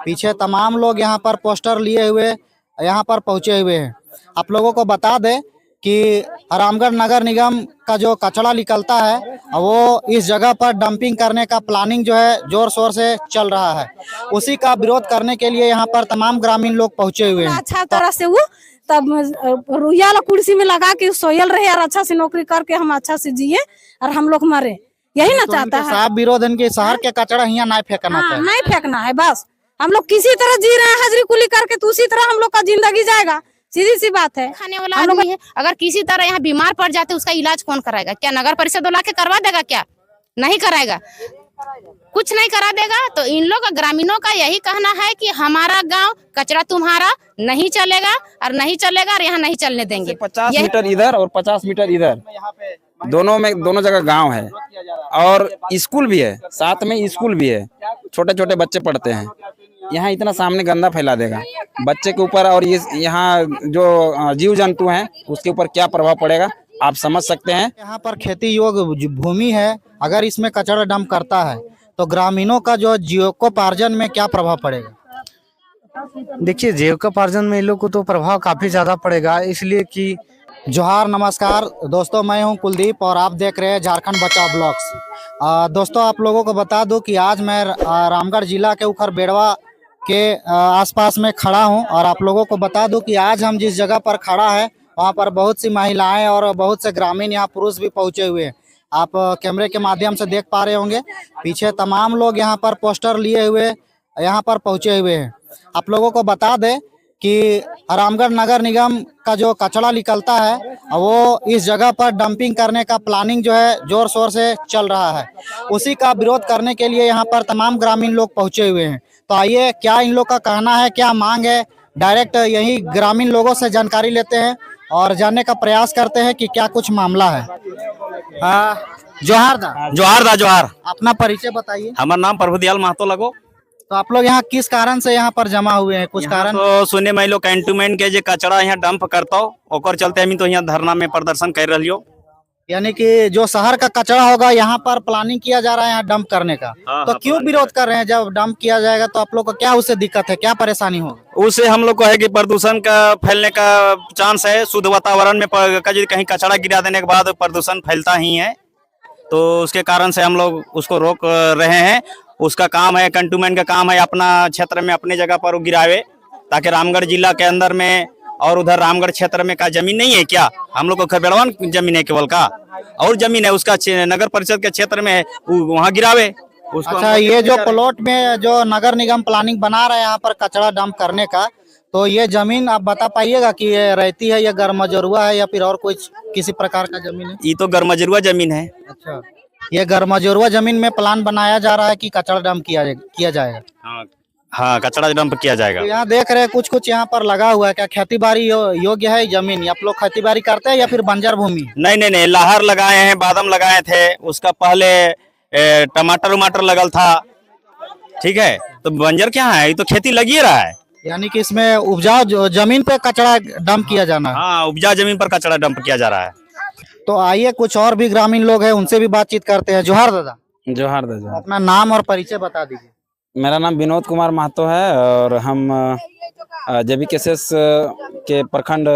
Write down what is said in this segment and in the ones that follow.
पीछे तमाम लोग यहाँ पर पोस्टर लिए हुए यहाँ पर पहुंचे हुए हैं। आप लोगों को बता दें कि रामगढ़ नगर निगम का जो कचरा निकलता है वो इस जगह पर डंपिंग करने का प्लानिंग जो है जोर शोर से चल रहा है। उसी का विरोध करने के लिए यहाँ पर तमाम ग्रामीण लोग पहुंचे हुए हैं। अच्छा तरह से वो तब रुइया वाला कुर्सी में लगा के सोयल रहे और अच्छा से नौकरी करके हम अच्छा से जिए और हम लोग मरे, यही ना चाहता है। साफ विरोध है कि शहर के कचरा यहाँ नहीं फेंकना चाहिए, नहीं फेंकना है। बस हम लोग किसी तरह जी रहे हैं हाजिरी कुली करके, तो उसी तरह हम लोग का जिंदगी जाएगा। सीधी सी बात है। खाने वाला आदमी है, अगर किसी तरह यहाँ बीमार पड़ जाते उसका इलाज कौन कराएगा? क्या नगर परिषद वाला के करवा देगा? क्या नहीं कराएगा? कुछ नहीं करा देगा। तो इन लोग ग्रामीणों का यही कहना है कि हमारा गांव कचरा तुम्हारा नहीं चलेगा और नहीं चलेगा और यहाँ नहीं चलने देंगे। 50 मीटर इधर और 50 मीटर इधर, दोनों जगह गांव है और स्कूल भी है, साथ में स्कूल भी है, छोटे छोटे बच्चे पढ़ते हैं। यहाँ इतना सामने गंदा फैला देगा बच्चे के ऊपर, और ये यहाँ जो जीव जंतु हैं उसके ऊपर क्या प्रभाव पड़ेगा आप समझ सकते हैं। यहाँ पर खेती योग्य भूमि है, अगर इसमें कचरा डंप करता है तो ग्रामीणों का जो जीविकोपार्जन में क्या प्रभाव पड़ेगा? देखिए, जीविकोपार्जन में इन लोग को तो प्रभाव काफी ज्यादा पड़ेगा, इसलिए कि जोहार, नमस्कार दोस्तों, मैं हूं कुलदीप और आप देख रहे हैं झारखंड बचाओ ब्लॉग्स। दोस्तों, आप लोगों को बता दूं कि आज मैं रामगढ़ जिला के उखर बेड़वा के आसपास में खड़ा हूं और आप लोगों को बता दूं कि आज हम जिस जगह पर खड़ा है वहां पर बहुत सी महिलाएं और बहुत से ग्रामीण यहाँ पुरुष भी पहुंचे हुए हैं। आप कैमरे के माध्यम से देख पा रहे होंगे, पीछे तमाम लोग यहाँ पर पोस्टर लिए हुए यहाँ पर पहुंचे हुए हैं। आप लोगों को बता दें कि रामगढ़ नगर निगम का जो कचरा निकलता है वो इस जगह पर डंपिंग करने का प्लानिंग जो है जोर शोर से चल रहा है। उसी का विरोध करने के लिए यहाँ पर तमाम ग्रामीण लोग पहुंचे हुए हैं। तो आइए, क्या इन लोग का कहना है, क्या मांग है, डायरेक्ट यही ग्रामीण लोगों से जानकारी लेते हैं और जानने का प्रयास करते हैं कि क्या कुछ मामला है। जोहार दा। जोहार। अपना परिचय बताइए। हमारा नाम प्रभुदयाल महतो लगो। तो आप लोग यहाँ किस कारण से यहाँ पर जमा हुए हैं? कुछ कारण तो सुने मैं लोग कैंटोनमेंट के जो कचरा यहाँ डंप करता हो ओकर चलते हम तो यहाँ धरना में प्रदर्शन कर रही हो। यानी कि जो शहर का कचरा होगा यहाँ पर प्लानिंग किया जा रहा है यहाँ डंप करने का। तो क्यों विरोध कर रहे हैं? जब डंप किया जाएगा तो आप लोग को क्या उससे दिक्कत है, क्या परेशानी होगी? उससे हम लोग को है कि प्रदूषण का फैलने का चांस है। शुद्ध वातावरण में कहीं कचरा गिरा देने के बाद प्रदूषण फैलता ही है, तो उसके कारण से हम लोग उसको रोक रहे हैं। उसका काम है, कैंटोनमेंट का काम है अपना क्षेत्र में अपने जगह पर गिरावे, ताकि रामगढ़ जिला के अंदर में और उधर रामगढ़ क्षेत्र में का जमीन नहीं है क्या? हम लोग को खरबेड़वन जमीन है केवल का, और जमीन है उसका नगर परिषद के क्षेत्र में है, वहाँ गिरावे उसको। अच्छा, ये जो प्लॉट में जो नगर निगम प्लानिंग बना रहा है यहाँ पर कचरा डंप करने का, तो ये जमीन आप बता पाइएगा कि ये रहती है या गरमजरुआ है या फिर और कुछ किसी प्रकार का जमीन है? ये तो गरमजरुआ जमीन है। अच्छा, ये गरमजरुआ जमीन में प्लान बनाया जा रहा है कि कचरा डंप किया जाएगा। हाँ, कचरा डंप किया जाएगा। तो यहाँ देख रहे हैं कुछ यहाँ पर लगा हुआ है, क्या खेती बाड़ी योग्य है जमीन? आप लोग खेती बाड़ी करते हैं या फिर बंजर भूमि? नहीं, लहर लगाए हैं, बादाम लगाए थे, उसका पहले टमाटर उमाटर लगल था, ठीक है, तो बंजर क्या है, ये तो खेती लगी रहा है। यानी कि इसमें उपजाऊ जमीन पे कचरा डंप किया जाना है। हाँ, उपजाऊ जमीन पर कचरा डंप किया जा रहा है। तो आइए, कुछ और भी ग्रामीण लोग हैं उनसे भी बातचीत करते हैं। जोहार दादा। जोहार दादा। अपना नाम और परिचय बता दीजिए। मेरा नाम विनोद कुमार महतो है और हम JBKSS के प्रखंड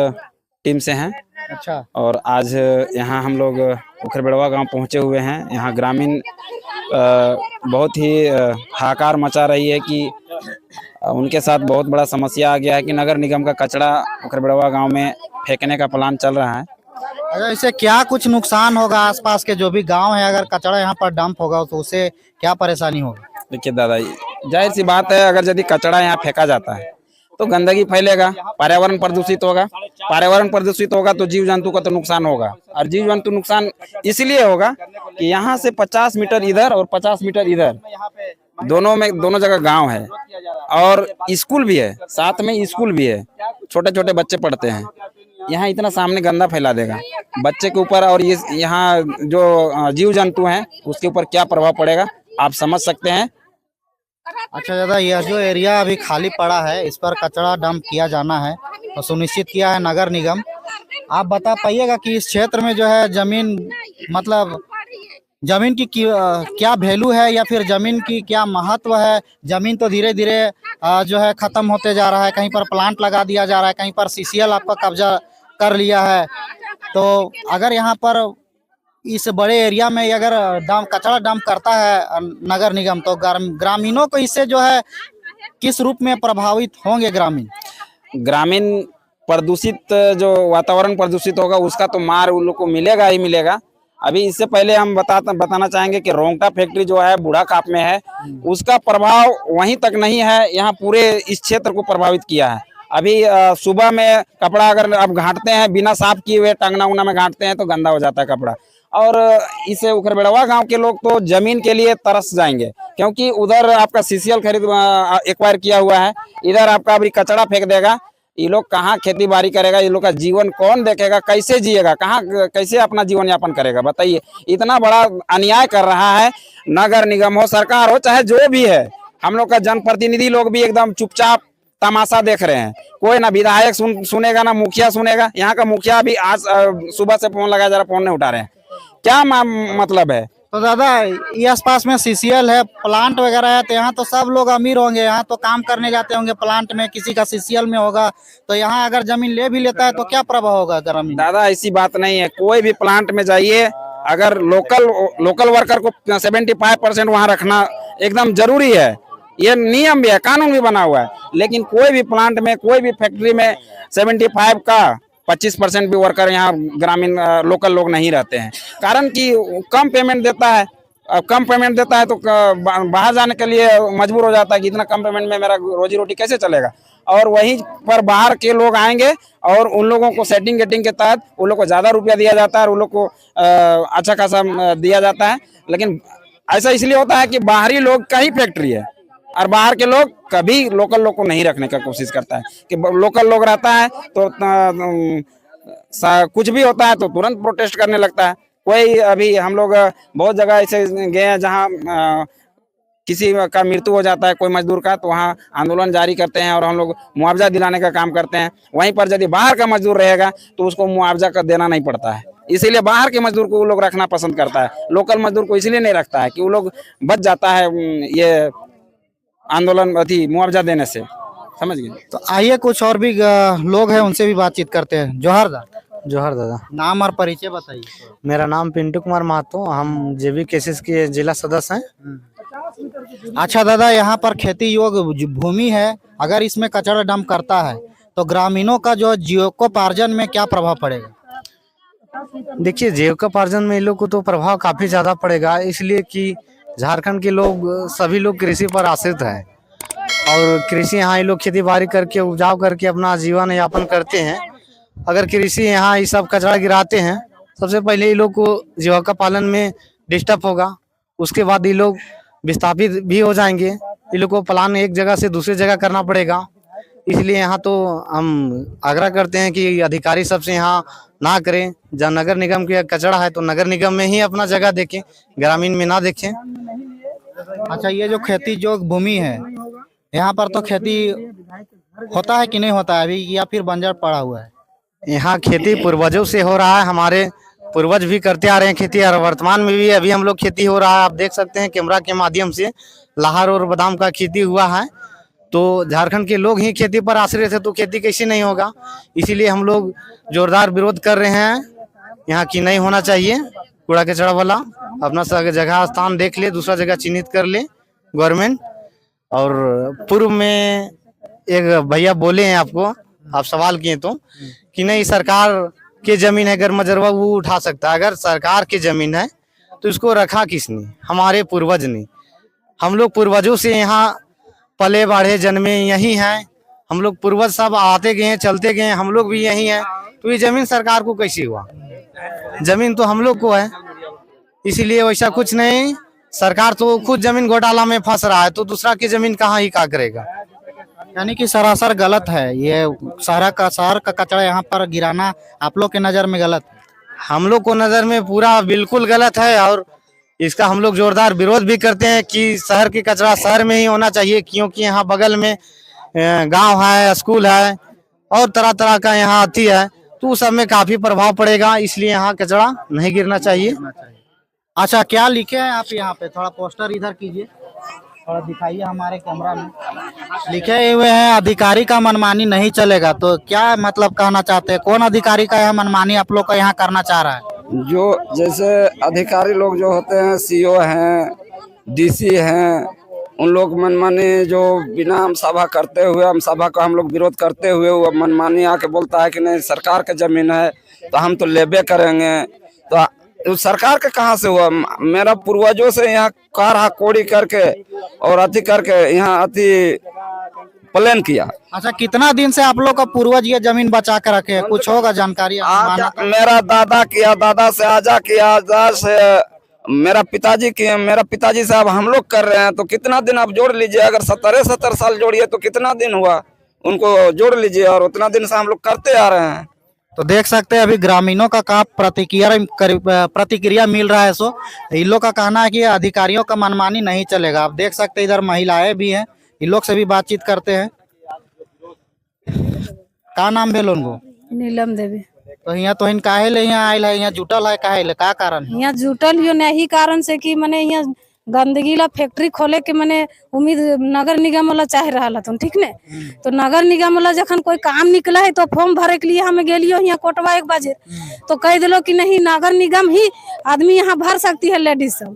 टीम से हैं। अच्छा। और आज यहाँ हम लोग उखरबेड़वा गांव पहुँचे हुए हैं। यहाँ ग्रामीण बहुत ही हाहाकार मचा रही है कि उनके साथ बहुत बड़ा समस्या आ गया है कि नगर निगम का कचरा उखरबेड़वा गांव में फेंकने का प्लान चल रहा है। अच्छा, इससे क्या कुछ नुकसान होगा? आसपास के जो भी गांव है, अगर कचरा यहाँ पर डंप होगा तो उससे क्या परेशानी होगी? देखिए दादा, जाहिर सी बात है, अगर यदि कचरा यहाँ फेंका जाता है तो गंदगी फैलेगा, पर्यावरण प्रदूषित होगा। पर्यावरण प्रदूषित होगा तो जीव जंतु का तो नुकसान होगा, और जीव जंतु नुकसान इसलिए होगा कि यहाँ से 50 मीटर इधर और 50 मीटर इधर, दोनों जगह गांव है और स्कूल भी है, साथ में स्कूल भी है, छोटे छोटे बच्चे पढ़ते हैं। यहाँ इतना सामने गंदा फैला देगा बच्चे के ऊपर, और ये यहाँ जो जीव जंतु हैं उसके ऊपर क्या प्रभाव पड़ेगा आप समझ सकते हैं। अच्छा दादा, यह जो एरिया अभी खाली पड़ा है इस पर कचरा डंप किया जाना है तो सुनिश्चित किया है नगर निगम। आप बता पाइएगा कि इस क्षेत्र में जो है जमीन मतलब जमीन की क्या वैल्यू है या फिर जमीन की क्या महत्व है। जमीन तो धीरे धीरे जो है खत्म होते जा रहा है, कहीं पर प्लांट लगा दिया जा रहा है, कहीं पर सीसीएल आपका कब्जा कर लिया है। तो अगर यहाँ पर इस बड़े एरिया में अगर कचरा डंप करता है नगर निगम, तो ग्रामीणों को इससे जो है किस रूप में प्रभावित होंगे ग्रामीण? ग्रामीण प्रदूषित जो वातावरण प्रदूषित होगा उसका तो मार उन लोग को मिलेगा ही मिलेगा। अभी इससे पहले हम बताना चाहेंगे कि रोंगटा फैक्ट्री जो है बूढ़ा काप में है, उसका प्रभाव वहीं तक नहीं है, यहाँ पूरे इस क्षेत्र को प्रभावित किया है। अभी सुबह में कपड़ा अगर आप घाटते हैं बिना साफ किए हुए टांगना उंगना में घाटते हैं तो गंदा हो जाता है कपड़ा। और इसे उखरबेड़वा गांव के लोग तो जमीन के लिए तरस जाएंगे, क्योंकि उधर आपका सीसीएल खरीद एक्वायर किया हुआ है, इधर आपका अभी कचरा फेंक देगा। ये लोग कहाँ खेती बाड़ी करेगा, ये लोग का जीवन कौन देखेगा, कैसे जिएगा, कहाँ कैसे अपना जीवन यापन करेगा बताइए। इतना बड़ा अन्याय कर रहा है नगर निगम हो, सरकार हो, चाहे जो भी है। हम लोग का जनप्रतिनिधि लोग भी एकदम चुपचाप तमाशा देख रहे हैं। कोई ना विधायक सुनेगा ना मुखिया सुनेगा। यहाँ का मुखिया भी आज सुबह से फोन लगाया जा रहा, फोन नहीं उठा रहे हैं। क्या मतलब है? तो दादा ये आसपास में सीसीएल है, प्लांट वगैरह है, तो यहाँ तो सब लोग अमीर होंगे, यहाँ तो काम करने जाते होंगे प्लांट में, किसी का सीसीएल में होगा, तो यहाँ अगर जमीन ले भी लेता है तो क्या प्रभाव होगा ग्रामीण? दादा ऐसी बात नहीं है। कोई भी प्लांट में जाइए, अगर लोकल वर्कर को 75% वहाँ रखना एकदम जरूरी है, ये नियम भी है, कानून भी बना हुआ है। लेकिन कोई भी प्लांट में, कोई भी फैक्ट्री में 75 का 25% भी वर्कर यहाँ ग्रामीण लोकल लोग नहीं रहते हैं। कारण कि कम पेमेंट देता है। अब कम पेमेंट देता है तो बाहर जाने के लिए मजबूर हो जाता है कि इतना कम पेमेंट में मेरा रोजी रोटी कैसे चलेगा। और वहीं पर बाहर के लोग आएंगे और उन लोगों को सेटिंग गेटिंग के तहत उन लोग को ज़्यादा रुपया दिया जाता है और उन लोग को अच्छा खासा दिया जाता है। लेकिन ऐसा इसलिए होता है कि बाहरी लोग का ही फैक्ट्री है और बाहर के लोग कभी लोकल लोग को नहीं रखने का कोशिश करता है। कि लोकल लोग रहता है तो कुछ भी होता है तो तुरंत प्रोटेस्ट करने लगता है। कोई अभी हम लोग बहुत जगह ऐसे गए हैं जहाँ किसी का मृत्यु हो जाता है कोई मजदूर का, तो वहाँ आंदोलन जारी करते हैं और हम लोग मुआवजा दिलाने का काम करते हैं। वहीं पर यदि बाहर का मजदूर रहेगा तो उसको मुआवजा का देना नहीं पड़ता है, इसीलिए बाहर के मजदूर को वो लोग रखना पसंद करता है। लोकल मजदूर को इसलिए नहीं रखता है कि वो लोग बच जाता है ये आंदोलन मुआवजा देने से, समझ गए। तो आइए कुछ और भी लोग हैं, उनसे भी बातचीत करते हैं। जोहार दा, जोहर दादा। नाम और परिचय बताइए। मेरा नाम पिंटू कुमार महतो, हम जेबी केसेस के जिला सदस्य हैं। अच्छा दादा, यहाँ पर खेती योग्य भूमि है, अगर इसमें कचरा डंप करता है तो ग्रामीणों का जो जीविकोपार्जन में क्या प्रभाव पड़ेगा? देखिए, जीविकोपार्जन में इन लोग को तो प्रभाव काफी ज्यादा पड़ेगा, इसलिए कि झारखंड के लोग सभी लोग कृषि पर आश्रित है और कृषि यहाँ ये लोग खेती बाड़ी करके उपजाऊ करके अपना जीवन यापन करते हैं। अगर कृषि यहाँ ये सब कचरा गिराते हैं, सबसे पहले ये लोग को जीविका पालन में डिस्टर्ब होगा, उसके बाद ये लोग विस्थापित भी हो जाएंगे। ये लोग को प्लान एक जगह से दूसरी जगह करना पड़ेगा। इसलिए यहाँ तो हम आग्रह करते हैं कि अधिकारी सबसे यहाँ ना करें। जब नगर निगम के कचरा है तो नगर निगम में ही अपना जगह देखें, ग्रामीण में ना देखें। अच्छा, ये जो खेती योग्य भूमि है, यहाँ पर तो खेती होता है कि नहीं होता है अभी, या फिर बंजर पड़ा हुआ है? यहाँ खेती पूर्वजों से हो रहा है, हमारे पूर्वज भी करते आ रहे हैं खेती, और वर्तमान में भी अभी हम लोग खेती हो रहा है। आप देख सकते हैं कैमरा के माध्यम से लाहर और बादाम का खेती हुआ है। तो झारखंड के लोग ही खेती पर आश्रित है, तो खेती कैसे नहीं होगा। इसीलिए हम लोग जोरदार विरोध कर रहे हैं, यहाँ की नहीं होना चाहिए कूड़ा कचरा वाला। अपना जगह स्थान देख ले, दूसरा जगह चिन्हित कर ले गवर्नमेंट। और पूर्व में एक भैया बोले हैं आपको, आप सवाल किए तो, कि नहीं सरकार की जमीन है, अगर मजरवा वो उठा सकता है। अगर सरकार की जमीन है तो इसको रखा किसने? हमारे पूर्वज ने। हम लोग पूर्वजों से यहाँ पले बढ़े जन्मे यही हैं, हम लोग पूर्वज सब आते गए चलते गए, हम लोग भी यही हैं। तो ये जमीन सरकार को कैसे हुआ? जमीन तो हम लोग को है, इसीलिए वैसा कुछ नहीं। सरकार तो खुद जमीन घोटाला में फंस रहा है, तो दूसरा की जमीन कहाँ ही का करेगा। यानी कि सरासर गलत है ये शहर का कचरा यहाँ पर गिराना, आप लोग के नजर में गलत है? हम लोग को नजर में पूरा बिल्कुल गलत है, और इसका हम लोग जोरदार विरोध भी करते हैं कि शहर की कचरा शहर में ही होना चाहिए, क्योंकि यहाँ बगल में गांव है, स्कूल है और तरह तरह का यहाँ आती है, तो उस सब में काफी प्रभाव पड़ेगा। इसलिए यहाँ कचरा नहीं गिरना चाहिए। अच्छा, क्या लिखे हैं आप यहाँ पे? थोड़ा पोस्टर इधर कीजिए, थोड़ा दिखाइए हमारे कैमरा में। लिखे हुए हैं अधिकारी का मनमानी नहीं चलेगा, तो क्या मतलब कहना चाहते हैं? कौन अधिकारी का यह मनमानी आप लोग का यहाँ करना चाह रहा है? जो जैसे अधिकारी लोग जो होते हैं, सीओ हैं, डीसी हैं, उन लोग मनमानी जो बिना हम सभा करते हुए, हम सभा का हम लोग विरोध करते हुए, वो मनमानी आके बोलता है कि नहीं सरकार की जमीन है तो हम तो लेबे करेंगे। तो उस सरकार के कहाँ से हुआ? मेरा पूर्वजों से यहाँ कार कोड़ी करके और अति करके यहाँ अति प्लान किया। अच्छा, कितना दिन से आप लोग का पूर्वज ये जमीन बचा के रखे हैं? कुछ होगा जानकारी? मेरा दादा किया, दादा से आजा किया, आजा से मेरा पिताजी किए, मेरा पिताजी से अब हम लोग कर रहे हैं। तो कितना दिन आप जोड़ लीजिए, अगर 70 साल जोड़िए तो कितना दिन हुआ, उनको जोड़ लीजिए, और उतना दिन से हम लोग करते आ रहे हैं। तो देख सकते हैं अभी ग्रामीणों का कहाँ प्रतिक्रिया मिल रहा है। सो इन लोग का कहना है कि अधिकारियों का मनमानी नहीं चलेगा। आप देख सकते हैं इधर महिलाएं भी हैं, इन लोग से भी बातचीत करते हैं। का नाम भेल उनको? नीलम देवी। तो यहाँ तो काहे ले यहाँ आयल है, यहाँ जुटल है काहे ले, का कारण है? यहाँ जुटल यो नहीं कारण से कि मने यहाँ गंदगी ला फैक्ट्री खोले के मने उम्मीद नगर निगम वाला चाह रहा था, ठीक ने। तो नगर निगम वाला जखन कोई काम निकला है तो फॉर्म भरे के लिए हमें गेलियो यहाँ कोटवा 1 बजे, तो कह दिलो कि नहीं नगर निगम ही आदमी यहाँ भर सकती है, लेडीज सब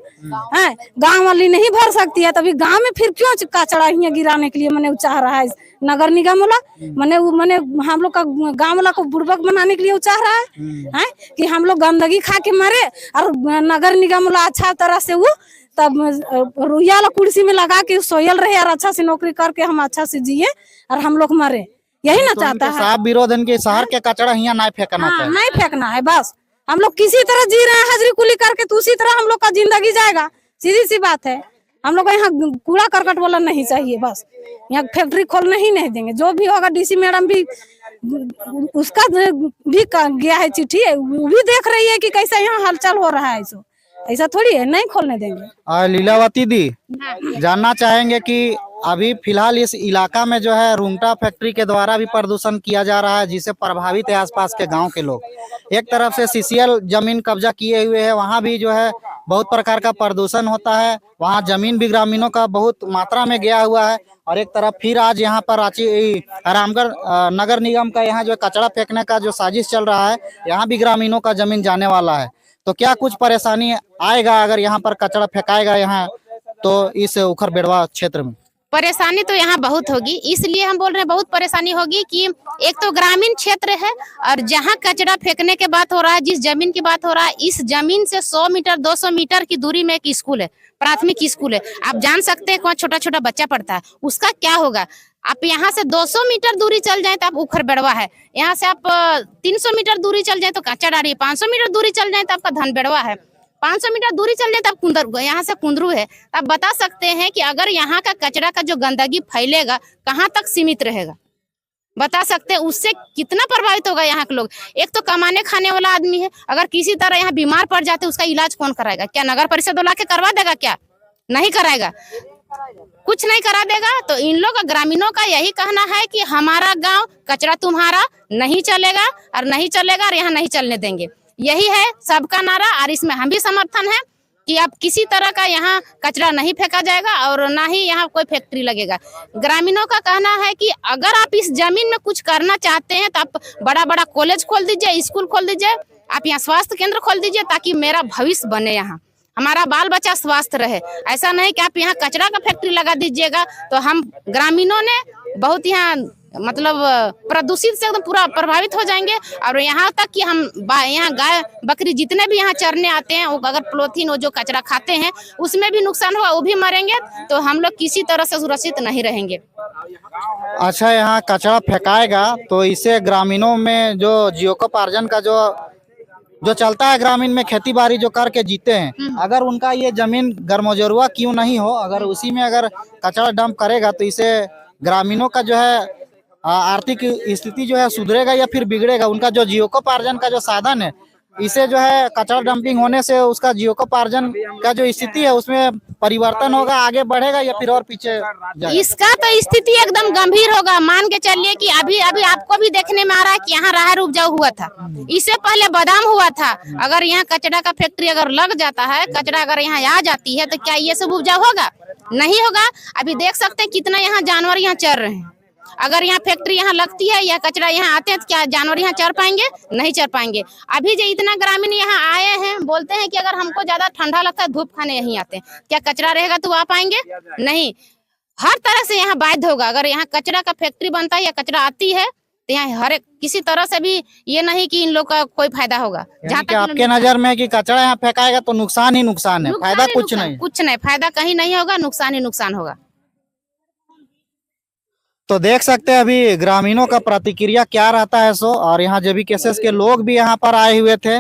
है, गाँव वाली नहीं भर सकती है। तभी गाँव में फिर क्यों कचरा यहाँ गिराने के लिए मने चाह रहा है नगर निगम वाला? मने हम लोग का गाँव वाला को बुड़बक बनाने के लिए चाह रहा है कि हम लोग गंदगी खा के मरे, और नगर निगम वाला अच्छा तरह से वो तब रुइया वाला कुर्सी में लगा के सोयल रहे और अच्छा से नौकरी करके हम अच्छा से जिए और हम लोग मरे, यही ना चाहता है। साफ विरोध है कि शहर के कचरा यहाँ नहीं फेंकना चाहिए। नहीं फेंकना है, बस हम लोग किसी तरह जी रहे हैं हाजिरी कुली करके, तो उसी तरह हम लोग का जिंदगी जाएगा, सीधी सी बात है। हम लोग यहाँ कूड़ा करकट वाला नहीं चाहिए, बस यहाँ फैक्ट्री खोलने ही नहीं देंगे। जो भी होगा डीसी मैडम भी उसका भी गया है चिट्ठी, वो भी देख रही है कि कैसा यहाँ हलचल हो रहा है, ऐसा थोड़ी है, नहीं खोलने देंगे। लीलावती दी, जानना चाहेंगे कि अभी फिलहाल इस इलाका में जो है रूंगटा फैक्ट्री के द्वारा भी प्रदूषण किया जा रहा है, जिससे प्रभावित है आसपास के गांव के लोग। एक तरफ से सीसीएल जमीन कब्जा किए हुए है, वहां भी जो है बहुत प्रकार का प्रदूषण होता है, वहां जमीन भी ग्रामीणों का बहुत मात्रा में गया हुआ है। और एक तरफ फिर आज यहाँ पर रामगढ़ नगर निगम का यहाँ जो कचरा फेंकने का जो साजिश चल रहा है, यहाँ भी ग्रामीणों का जमीन जाने वाला है। तो क्या कुछ परेशानी आएगा अगर यहाँ पर कचरा फेंकाएगा यहाँ तो इस उखर बेड़वा क्षेत्र में? परेशानी तो यहाँ बहुत होगी, इसलिए हम बोल रहे हैं बहुत परेशानी होगी कि एक तो ग्रामीण क्षेत्र है, और जहाँ कचरा फेंकने के बात हो रहा है, जिस जमीन की बात हो रहा है, इस जमीन से 100 मीटर 200 मीटर की दूरी में एक स्कूल है, प्राथमिक स्कूल है। आप जान सकते हैं वहाँ छोटा छोटा बच्चा पढ़ता है, उसका क्या होगा? आप यहाँ से 200 मीटर दूरी चल जाए तो आप उखर बेड़वा है, यहाँ से आप 300 मीटर दूरी चल जाए तो कचराडारी, 500 मीटर दूरी चल जाए तो आपका धन बेड़वा है, 500 मीटर दूरी चल जाए तब कुंदर, यहाँ से कुंदरू है। आप बता सकते हैं कि अगर यहाँ का कचरा का जो गंदगी फैलेगा कहाँ तक सीमित रहेगा? बता सकते हैं उससे कितना प्रभावित होगा यहाँ के लोग। एक तो कमाने खाने वाला आदमी है, अगर किसी तरह यहाँ बीमार पड़ जाते उसका इलाज कौन कराएगा? क्या नगर परिषद वाला के करवा देगा? क्या नहीं कराएगा, कुछ नहीं करा देगा। तो इन लोग ग्रामीणों का यही कहना है कि हमारा गाँव कचरा तुम्हारा नहीं चलेगा और नहीं चलेगा और यहाँ नहीं चलने देंगे, यही है सबका नारा। और इसमें हम भी समर्थन है कि अब किसी तरह का यहाँ कचरा नहीं फेंका जाएगा और ना ही यहाँ कोई फैक्ट्री लगेगा। ग्रामीणों का कहना है कि अगर आप इस जमीन में कुछ करना चाहते हैं तो आप बड़ा बड़ा कॉलेज खोल दीजिए, स्कूल खोल दीजिए, आप यहाँ स्वास्थ्य केंद्र खोल दीजिए, ताकि मेरा भविष्य बने, यहाँ हमारा बाल बच्चा स्वस्थ रहे। ऐसा नहीं कि आप यहाँ कचरा का फैक्ट्री लगा दीजिएगा। तो हम ग्रामीणों ने बहुत यहाँ मतलब प्रदूषित से एकदम पूरा प्रभावित हो जाएंगे। और यहाँ तक कि हम यहाँ गाय बकरी जितने भी यहाँ चरने आते हैं, वो अगर पॉलीथीन वो जो कचरा खाते हैं उसमें भी नुकसान हुआ, वो भी मरेंगे। तो हम लोग किसी तरह से सुरक्षित नहीं रहेंगे। अच्छा, यहाँ कचरा फेंकाएगा तो इससे ग्रामीणों में जो जीविकोपार्जन का जो चलता है, ग्रामीण में खेती बाड़ी जो करके जीते हैं, अगर उनका ये जमीन गर्मजरुआ क्यों नहीं हो, अगर उसी में अगर कचरा डंप करेगा तो इसे ग्रामीणों का जो है आर्थिक स्थिति जो है सुधरेगा या फिर बिगड़ेगा? उनका जो जीविकोपार्जन का जो साधन है इसे जो है कचरा डंपिंग होने से उसका जीविकोपार्जन का जो स्थिति है उसमें परिवर्तन होगा, आगे बढ़ेगा या फिर और पीछे जाएगा? इसका तो स्थिति एकदम गंभीर होगा। मान के चलिए कि अभी अभी आपको भी देखने में आ रहा है कि यहाँ राहर उपजाऊ हुआ था, इससे पहले बादाम हुआ था। अगर यहाँ कचरा का फैक्ट्री अगर लग जाता है, कचरा अगर यहाँ आ जाती है, तो क्या ये सब उपजाऊ होगा? नहीं होगा। अभी देख सकते हैं कितना यहाँ जानवर यहाँ चर रहे हैं। अगर यहाँ फैक्ट्री यहाँ लगती है या कचरा यहाँ आते हैं तो क्या जानवर यहाँ चर पाएंगे? नहीं चर पाएंगे। अभी जो इतना ग्रामीण यहाँ आए हैं, बोलते हैं कि अगर हमको ज्यादा ठंडा लगता है धूप खाने यहीं आते हैं, क्या कचरा रहेगा तो आ पाएंगे? नहीं। हर तरह से यहाँ बाध्य होगा। अगर यहाँ कचरा का फैक्ट्री बनता है या कचरा आती है तो यहाँ हर एक किसी तरह से भी ये नहीं कि इन लोग का कोई फायदा होगा। जहाँ तक आपके नजर में कि कचरा यहाँ फेंकाएगा तो नुकसान ही नुकसान है, फायदा कुछ नहीं? कुछ नहीं, फायदा कहीं नहीं होगा, नुकसान ही नुकसान होगा। तो देख सकते हैं अभी ग्रामीणों का प्रतिक्रिया क्या रहता है। सो और यहाँ जेबी केसेस के लोग भी यहाँ पर आए हुए थे,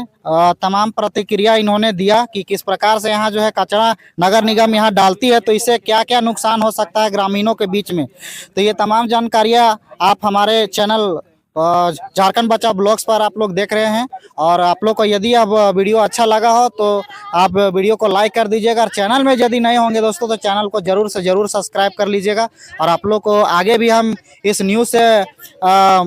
तमाम प्रतिक्रिया इन्होंने दिया कि किस प्रकार से यहाँ जो है कचरा नगर निगम यहाँ डालती है तो इससे क्या क्या नुकसान हो सकता है ग्रामीणों के बीच में। तो ये तमाम जानकारियाँ आप हमारे चैनल झारखंड बचाओ ब्लॉग्स पर आप लोग देख रहे हैं। और आप लोग को यदि अब वीडियो अच्छा लगा हो तो आप वीडियो को लाइक कर दीजिएगा, और चैनल में यदि नए होंगे दोस्तों तो चैनल को जरूर से जरूर सब्सक्राइब कर लीजिएगा। और आप लोग को आगे भी हम इस न्यूज़ से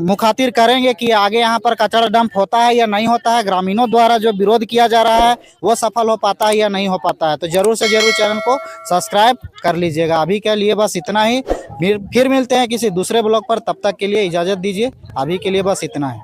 मुखातिब करेंगे कि आगे यहाँ पर कचरा डंप होता है या नहीं होता है, ग्रामीणों द्वारा जो विरोध किया जा रहा है वो सफल हो पाता है या नहीं हो पाता है। तो जरूर से जरूर चैनल को सब्सक्राइब कर लीजिएगा। अभी के लिए बस इतना ही, फिर मिलते हैं किसी दूसरे ब्लॉग पर, तब तक के लिए इजाज़त दीजिए। अभी के लिए बस इतना है।